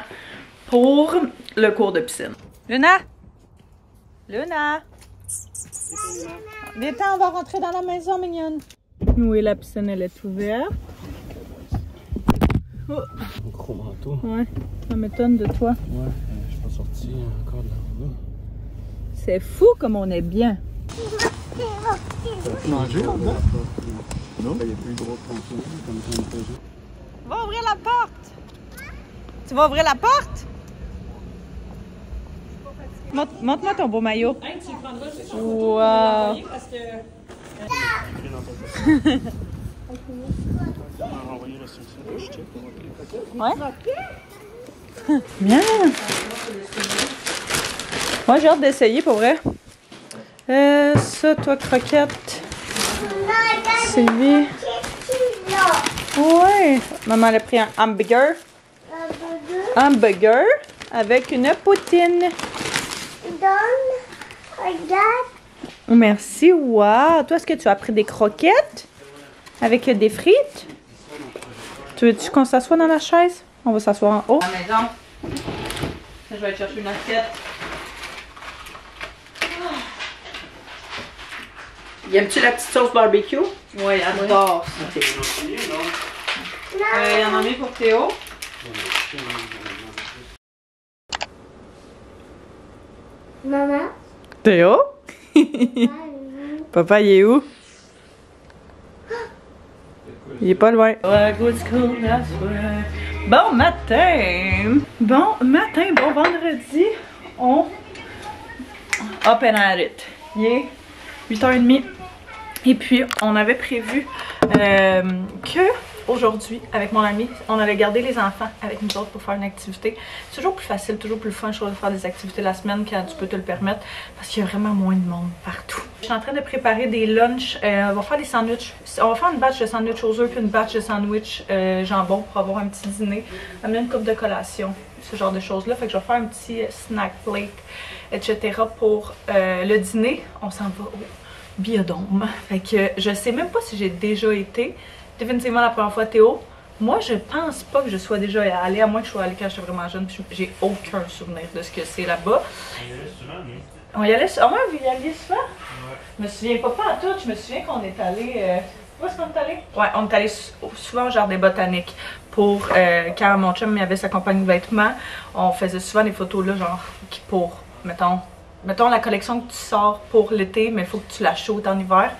Speaker 1: pour le cours de piscine. Luna! Luna! Viens-t'en, on va rentrer dans la maison, mignonne. Oui, la piscine, elle est ouverte. Oh.
Speaker 3: Un gros manteau.
Speaker 1: Ouais, ça m'étonne de toi.
Speaker 3: Ouais, je suis pas sortie encore de là.
Speaker 1: C'est fou comme on est bien.
Speaker 3: Manger là-dedans? Non, il y a plus gros ponton comme ça, on fait.
Speaker 1: Va ouvrir la porte! Tu vas ouvrir la porte? Montre-moi ton beau maillot.
Speaker 4: Hey, tu le prendras, c'est
Speaker 1: Wow!
Speaker 4: parce que...
Speaker 1: Ouais? Bien! Moi, j'ai hâte d'essayer, pour vrai. Ça, toi, croquette. Sylvie. Ouais! Maman, elle a pris un hamburger. Hamburger avec une poutine. Merci. Wow! Toi, est-ce que tu as pris des croquettes avec des frites? Tu veux-tu qu'on s'assoie dans la chaise? On va s'asseoir en haut. À la maison. Je vais aller chercher une assiette. Aimes-tu la petite sauce barbecue? Oui, j'adore ça. Il y en a mis pour Théo.
Speaker 2: Maman.
Speaker 1: Théo? Papa, il est où? Il est pas loin. Bon matin! Bon vendredi. On up and at it. Il est 8h30. Et puis, on avait prévu que aujourd'hui, avec mon ami, on allait garder les enfants avec nous autres pour faire une activité. C'est toujours plus facile, toujours plus fun, je trouve, de faire des activités la semaine quand tu peux te le permettre, parce qu'il y a vraiment moins de monde partout. Je suis en train de préparer des lunchs. On va faire des sandwichs. On va faire une batch de sandwich aux œufs puis une batch de sandwich jambon pour avoir un petit dîner. Amener une coupe de collation, ce genre de choses-là. Fait que je vais faire un petit snack plate, etc. pour le dîner. On s'en va au Biodôme. Fait que je sais même pas si j'ai déjà été. Définitivement la première fois, Théo. Moi, je pense pas que je sois déjà allée, à moins que je sois allée quand j'étais vraiment jeune. J'ai aucun souvenir de ce que c'est là-bas. On y allait souvent? On y allait souvent? Ouais. Je me souviens pas en tout. Je me souviens qu'on est allé Où est-ce qu'on est allé? Ouais, on est allé souvent au jardin botanique pour quand mon chum avait sa compagnie de vêtements, on faisait souvent des photos là, genre pour, mettons la collection que tu sors pour l'été, mais il faut que tu la shootes en hiver.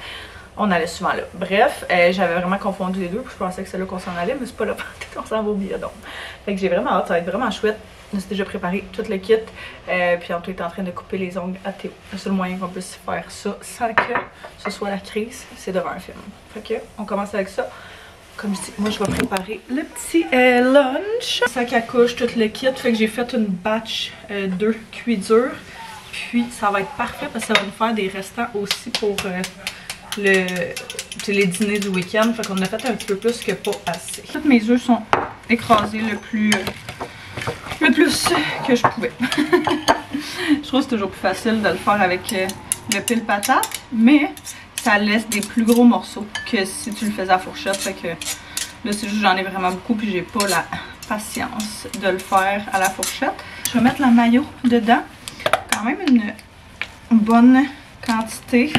Speaker 1: On allait souvent là. Bref, j'avais vraiment confondu les deux, puis je pensais que c'est là qu'on s'en allait, mais c'est pas là qu'on s'en va au Biodôme. Fait que j'ai vraiment hâte, ça va être vraiment chouette. On a déjà préparé tout le kit, puis Anto est en train de couper les ongles à Théo. Le seul moyen qu'on puisse faire ça sans que ce soit la crise, c'est devant un film. Fait que, on commence avec ça. Comme je dis, moi je vais préparer le petit lunch. Sac à couche, tout le kit. Fait que j'ai fait une batch de cuits-durs. Puis ça va être parfait parce que ça va nous faire des restants aussi pour les dîners du week-end. Fait qu'on a fait un petit peu plus que pas assez. Toutes mes œufs sont écrasés le plus que je pouvais. Je trouve que c'est toujours plus facile de le faire avec le pile patate, mais ça laisse des plus gros morceaux que si tu le faisais à fourchette. Fait que là c'est juste j'en ai vraiment beaucoup puis j'ai pas la patience de le faire à la fourchette. Je vais mettre la mayo dedans, quand même une bonne quantité.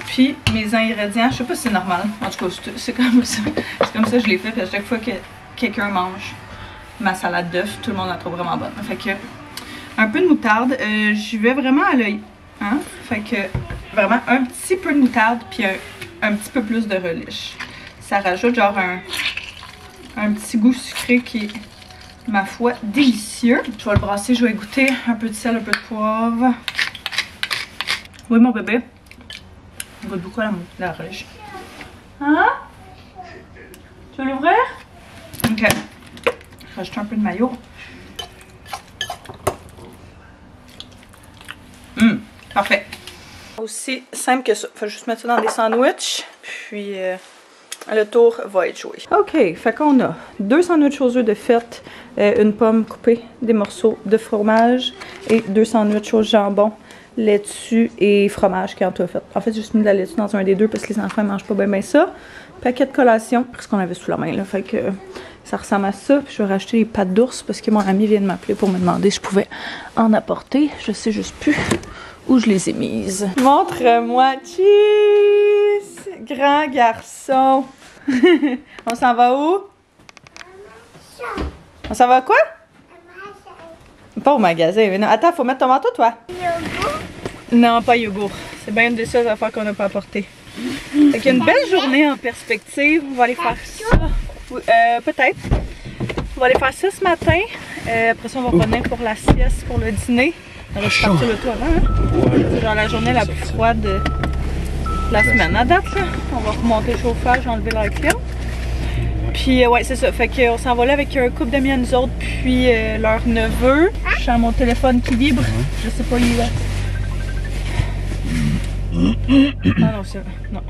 Speaker 1: Puis mes ingrédients, je sais pas si c'est normal, en tout cas c'est comme ça. C'est comme ça que je l'ai fait, puis à chaque fois que quelqu'un mange ma salade d'œufs, tout le monde la trouve vraiment bonne. Fait que un peu de moutarde, j'y vais vraiment à l'œil. Hein? Fait que vraiment un petit peu de moutarde puis un petit peu plus de relish. Ça rajoute genre un petit goût sucré qui est, ma foi, délicieux. Je vais le brasser, je vais goûter un peu de sel, un peu de poivre. Oui mon bébé, on goûte beaucoup la relish. Hein? Tu veux l'ouvrir? Ok. Rajouter un peu de mayo. Parfait. Aussi simple que ça. Faut juste mettre ça dans des sandwichs. Puis le tour va être joué. Ok, fait qu'on a 2 sandwichs aux œufs de fête, une pomme coupée, des morceaux de fromage et 2 sandwichs au jambon, laitue et fromage quand tu as fait. En fait, j'ai juste mis de la laitue dans un des deux parce que les enfants ne mangent pas bien ça. Paquet de collation, parce qu'on avait sous la main là. Fait que ça ressemble à ça. Puis je vais racheter les pâtes d'ours parce que mon ami vient de m'appeler pour me demander si je pouvais en apporter. Je sais juste plus où je les ai mises. Montre-moi, cheese! Grand garçon! On s'en va où? On s'en va à quoi? Pas au magasin. Mais non. Attends, faut mettre ton manteau, toi.
Speaker 2: Yogourt?
Speaker 1: Non, pas yogourt. C'est bien une des seules affaires qu'on n'a pas apportées. Fait qu'il y a une belle journée en perspective. On va aller faire ça. Peut-être. On va aller faire ça ce matin. Après ça, on va revenir pour la sieste, pour le dîner. On va partir le tout avant. Hein? C'est genre la journée la plus froide de la semaine à date. Là. On va remonter le chauffage, enlever l'air client. Puis ouais, c'est ça. Fait qu'on s'en va là avec un couple d'amis à nous autres, puis leur neveu. Je sens mon téléphone qui vibre. Je sais pas où il est. Ah non, c'est... Non.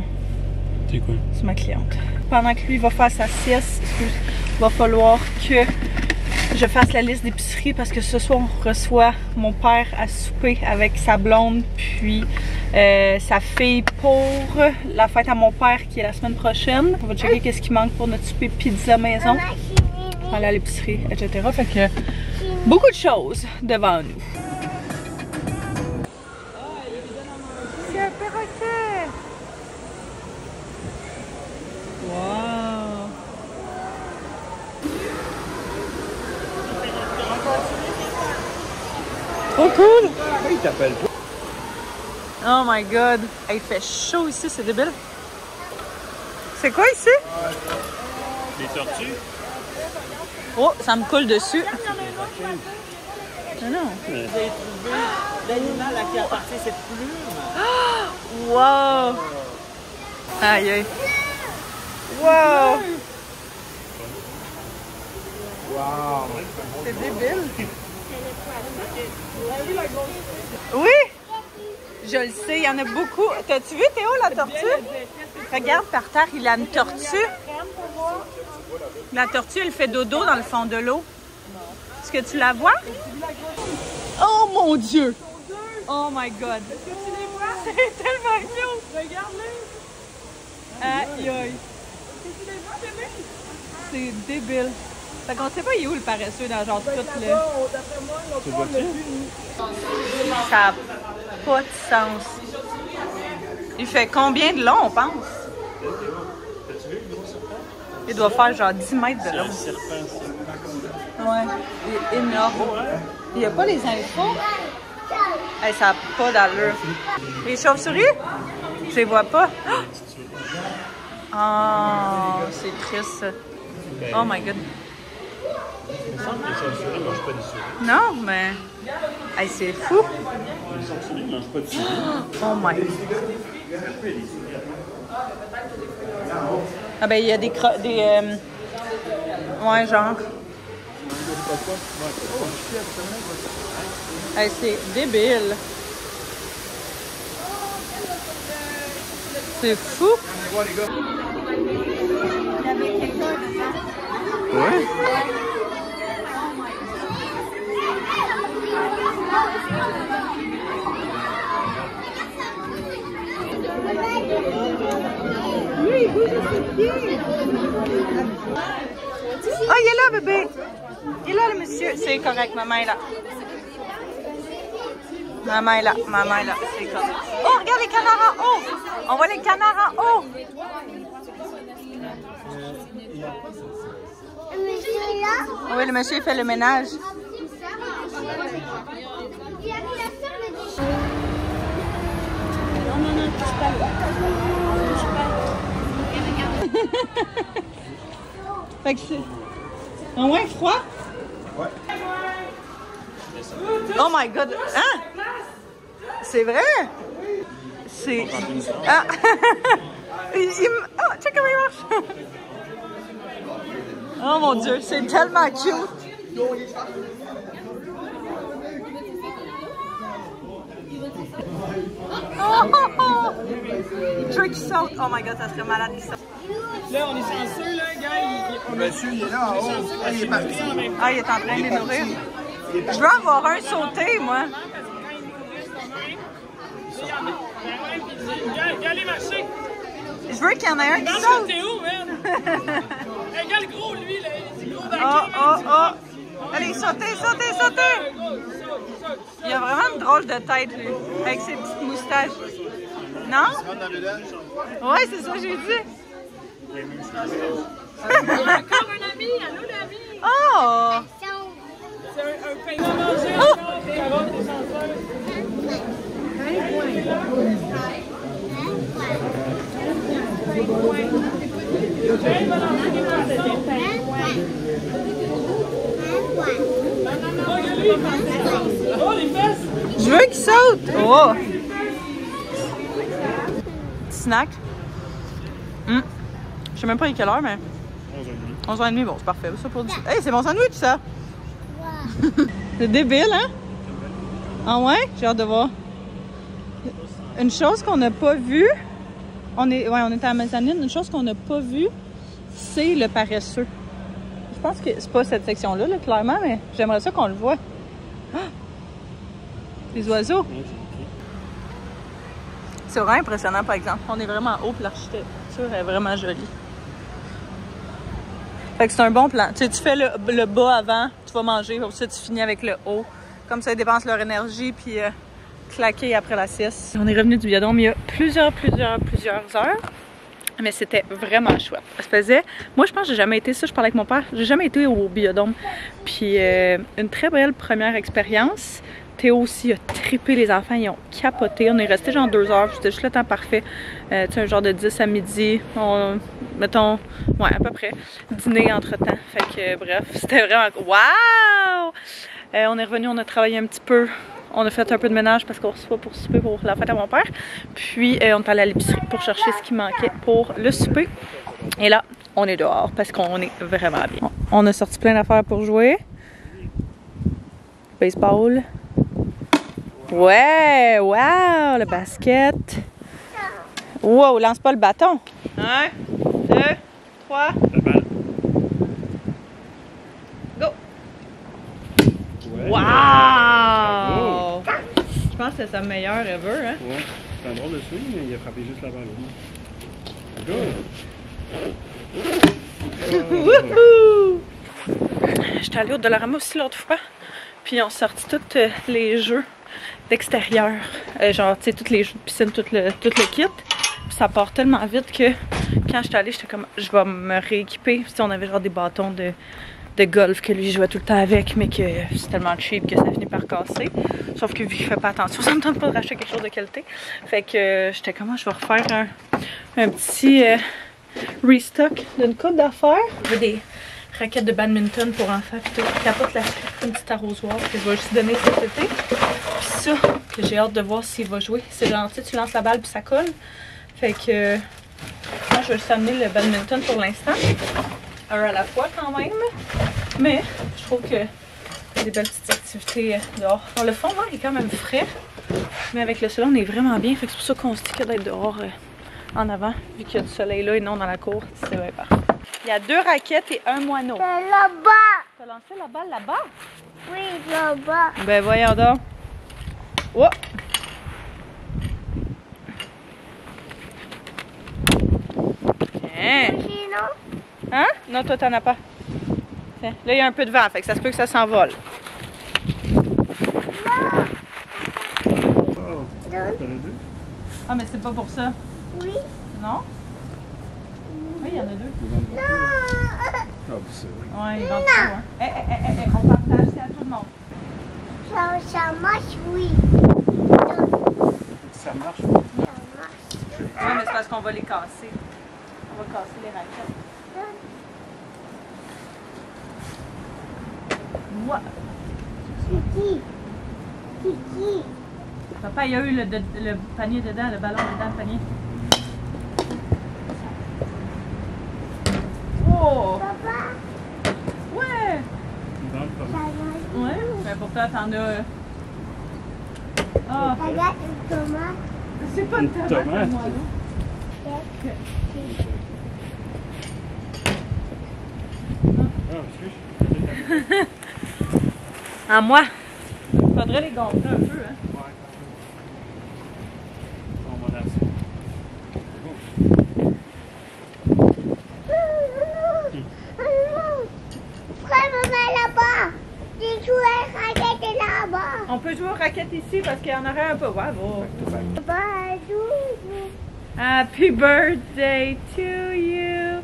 Speaker 3: C'est quoi?
Speaker 1: C'est ma cliente. Pendant que lui va faire sa sieste, il va falloir que je fasse la liste d'épicerie parce que ce soir on reçoit mon père à souper avec sa blonde puis sa fille pour la fête à mon père qui est la semaine prochaine. On va checker qu'est-ce qui manque pour notre souper pizza maison. On va aller à l'épicerie, etc. Fait que beaucoup de choses devant nous. C'est un perroquet! Wow! Trop cool!
Speaker 3: Il t'appelle pas.
Speaker 1: Oh my god! Il fait chaud ici, c'est débile. C'est quoi ici?
Speaker 3: Des tortues?
Speaker 1: Oh, ça me coule dessus. Non, non.
Speaker 3: Vous avez trouvé l'animal à qui appartient cette plume?
Speaker 1: Wow! Aïe aïe! Wow!
Speaker 3: Wow!
Speaker 1: C'est débile! Oui! Je le sais, il y en a beaucoup. T'as-tu vu Théo la tortue? Regarde par terre, il a une tortue. La tortue, elle fait dodo dans le fond de l'eau. Est-ce que tu la vois? Oh mon Dieu! Oh my god! Est-ce que tu les vois? C'est tellement cute! Regarde-les! Aïe aïe! Est-ce que tu les vois, bébé? C'est débile. Fait qu'on sait pas il est où le paresseux dans genre tout le... Ça n'a pas de sens. Il fait combien de long, on pense? Il doit faire genre 10 mètres de long.
Speaker 3: Un serpent, ça.
Speaker 1: Ouais, il est énorme. Il n'y a pas les infos. Hey, ça n'a pas d'allure. Les chauves-souris? Je les vois pas. Oh, c'est triste ça. Oh my god.
Speaker 3: Il me semble que les chauves-souris ne mangent pas des souris.
Speaker 1: Non, mais. Hey, c'est fou.
Speaker 3: Les chauves-souris ne mangent pas de souris.
Speaker 1: Oh my. Ah ben, il y a des ouais, genre. Hey, c'est débile. C'est fou.
Speaker 3: Ouais.
Speaker 1: Ah, il est là, bébé. Il est là, le monsieur. C'est correct, maman est là. Maman est là, maman est là. C'est correct. Oh, regarde les canards en haut. On voit les canards en haut.
Speaker 2: Le monsieur est là.
Speaker 1: Oui, le monsieur fait le ménage.
Speaker 2: Il a mis la ferme des
Speaker 1: Fait que c'est. Ah ouais, froid?
Speaker 3: Ouais.
Speaker 1: Oh my god! Hein? C'est vrai? C'est. Ah! Oh, check comment il marche! Oh mon dieu, c'est tellement cute! Oh! Je veux qu'il saute! Oh my god, ça serait malade qu'il saute!
Speaker 4: Là, on est chanceux, là, gars.
Speaker 3: Monsieur, il est là en haut. Ah, il est parti.
Speaker 1: Ah, il est en train de les nourrir. Je veux avoir un sauté, moi.
Speaker 4: Regardez marcher.
Speaker 1: Je veux qu'il y en ait un qui
Speaker 4: Marche
Speaker 1: saute.
Speaker 4: le Théo, man. Regarde le gros, lui, là. C'est gros dans
Speaker 1: Oh! Allez, sautez! Il a vraiment une drôle de tête, lui, avec ses petites moustaches. Non? Ouais, c'est ça que j'ai dit.
Speaker 4: encore un ami. Allô, l'ami.
Speaker 1: Oh!
Speaker 4: C'est un pain à manger encore. Des carottes, des chanceuses. Oh, les fesses.
Speaker 1: Je veux qu'il saute! Oh! Petit snack. Je sais même pas à quelle heure, mais. 11h30, bon, c'est parfait. Ça pour... Hey, c'est mon sandwich, ça! C'est débile, hein? Ah ouais? J'ai hâte de voir. Une chose qu'on n'a pas vue, on est à Amazonine, une chose qu'on n'a pas vue, c'est le paresseux. Je pense que c'est pas cette section-là, là, clairement, mais j'aimerais ça qu'on le voit. Ah! Les oiseaux. C'est vraiment impressionnant, par exemple. On est vraiment haut, puis l'architecture est vraiment jolie. Fait que c'est un bon plan. Tu sais, tu fais le bas avant, tu vas manger, puis ça, tu finis avec le haut. Comme ça, ils dépensent leur énergie, puis claquer après la sieste. On est revenu du biodôme il y a plusieurs heures. Mais c'était vraiment chouette. Ça faisait... Moi, je pense que j'ai jamais été ça. Je parlais avec mon père. J'ai jamais été au biodôme. Puis, une très belle première expérience. Théo aussi a trippé, les enfants, ils ont capoté. On est resté genre 2 heures, c'était juste le temps parfait. Tu sais, un genre de 10 à midi, mettons, ouais, à peu près, dîner entre-temps. Fait que bref, c'était vraiment... Waouh! On est revenu, on a travaillé un petit peu. On a fait un peu de ménage parce qu'on reçoit pour souper pour la fête à mon père. Puis, on est allé à l'épicerie pour chercher ce qui manquait pour le souper. Et là, on est dehors parce qu'on est vraiment bien. On a sorti plein d'affaires pour jouer. Baseball. Ouais, wow, le basket. Wow, lance pas le bâton. 1, 2, 3.
Speaker 3: La balle.
Speaker 1: Go.
Speaker 3: Ouais.
Speaker 1: Wow! Je pense que c'est sa meilleure ever, hein?
Speaker 3: Ouais. C'est un drôle de swing, mais il a frappé juste la balle. Go!
Speaker 1: Wouhou! J'étais allée au Dollarama aussi l'autre fois. Puis on sorti tous les jeux d'extérieur. Genre, tu sais, tous les jeux de piscine, tout le kit. Puis ça part tellement vite que quand j'étais allée, j'étais comme, je vais me rééquiper. Puis on avait genre des bâtons de golf que lui jouait tout le temps avec, mais que c'est tellement cheap que ça finit par casser. Sauf que vu qu'il fait pas attention, ça me tente pas de racheter quelque chose de qualité. Fait que j'étais comme, je vais refaire un petit restock d'une coupe d'affaires. J'ai des raquettes de badminton pour enfants, puis tout. Capote la une petite arrosoir que je vais juste donner cet été. Puis ça, que j'ai hâte de voir s'il va jouer. C'est genre, tu lances la balle puis ça colle. Fait que moi, je vais juste amener le badminton pour l'instant. Un à la fois quand même. Mais je trouve que c'est des belles petites activités dehors. Bon, le fond vert est quand même frais. Mais avec le soleil, on est vraiment bien. Fait que c'est pour ça qu'on se dit que d'être dehors en avant, vu qu'il y a du soleil là et non dans la cour. C'est bien parfait. Il y a 2 raquettes et un moineau.
Speaker 2: C'est là-bas.
Speaker 1: T'as lancé la balle là-bas?
Speaker 2: Oui, là-bas.
Speaker 1: Ben voyons donc. Oh! Hein?
Speaker 2: Sinon,
Speaker 1: Hein? Non, toi t'en as pas. Tiens, là il y a un peu de vent, fait que ça se peut que ça s'envole. Ah mais c'est pas pour ça.
Speaker 2: oui.
Speaker 1: Non? Oui, il y en a 2.
Speaker 2: Non.
Speaker 3: Ah, c'est vrai.
Speaker 1: Ouais, ils vendent ça, hein. On partage, c'est à tout le monde.
Speaker 2: Ça marche, oui.
Speaker 3: Ça marche.
Speaker 2: Ça marche.
Speaker 1: Ouais, mais c'est parce qu'on va les casser. On va casser les raquettes. Ouais.
Speaker 2: Kiki. Kiki.
Speaker 1: Papa, il y a eu le panier dedans, le ballon dedans, le panier. Oh!
Speaker 2: Papa,
Speaker 1: Ouais!
Speaker 3: Dans le
Speaker 2: ça
Speaker 3: panier.
Speaker 2: marche.
Speaker 1: Ouais? Ben pour toi, t'en as... Ah!
Speaker 2: Regarde une tomate.
Speaker 1: C'est pas une tomate,
Speaker 3: tomate.
Speaker 1: moi, là.
Speaker 3: Ah, excuse.
Speaker 1: À moi! Faudrait les gonfler un peu, hein?
Speaker 3: On va lancer.
Speaker 2: Pourquoi maman là-bas? J'ai joué à raquette là-bas.
Speaker 1: On peut jouer aux raquettes ici parce qu'il y en aurait un peu. Bravo!
Speaker 2: Papa, joue.
Speaker 1: Happy birthday to you!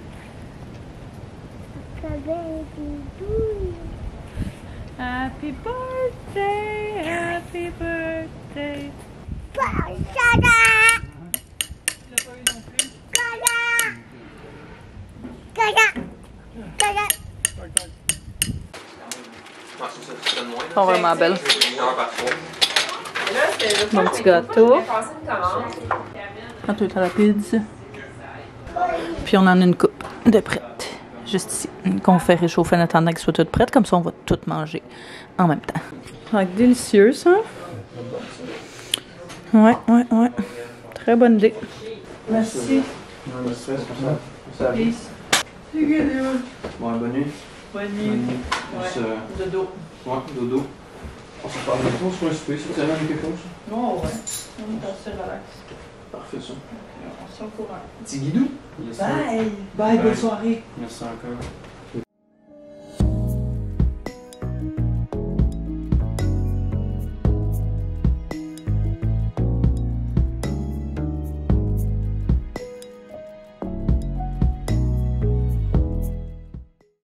Speaker 1: Happy birthday, happy birthday.
Speaker 2: Tada!
Speaker 1: Tu l'as pas eu non plus?
Speaker 2: Tada! Tada! Tada!
Speaker 1: Ils sont vraiment belles. Mon petit gâteau. Gâteau rapide. Puis on en a une coupe de prête. Juste ici. Qu'on fait réchauffer en attendant qu'elle soit toute prête. Comme ça, on va tout manger en même temps. Donc, délicieux, ça. Ouais. Très bonne idée. Merci.
Speaker 7: Non, le stress, comme ça. Ça arrive.
Speaker 1: Peace. C'est good,
Speaker 7: Bon, bonne nuit.
Speaker 1: bonne nuit.
Speaker 7: Juste,
Speaker 1: Ouais, dodo.
Speaker 7: ouais, dodo. On se parle bientôt, on se fait un souper cette semaine ou quelque chose?
Speaker 1: Oh, ouais. On est assez relax.
Speaker 7: Parfait, ça.
Speaker 1: On s'en courant.
Speaker 7: Petit guidou?
Speaker 1: Bye! Bye, bonne soirée!
Speaker 7: Merci encore.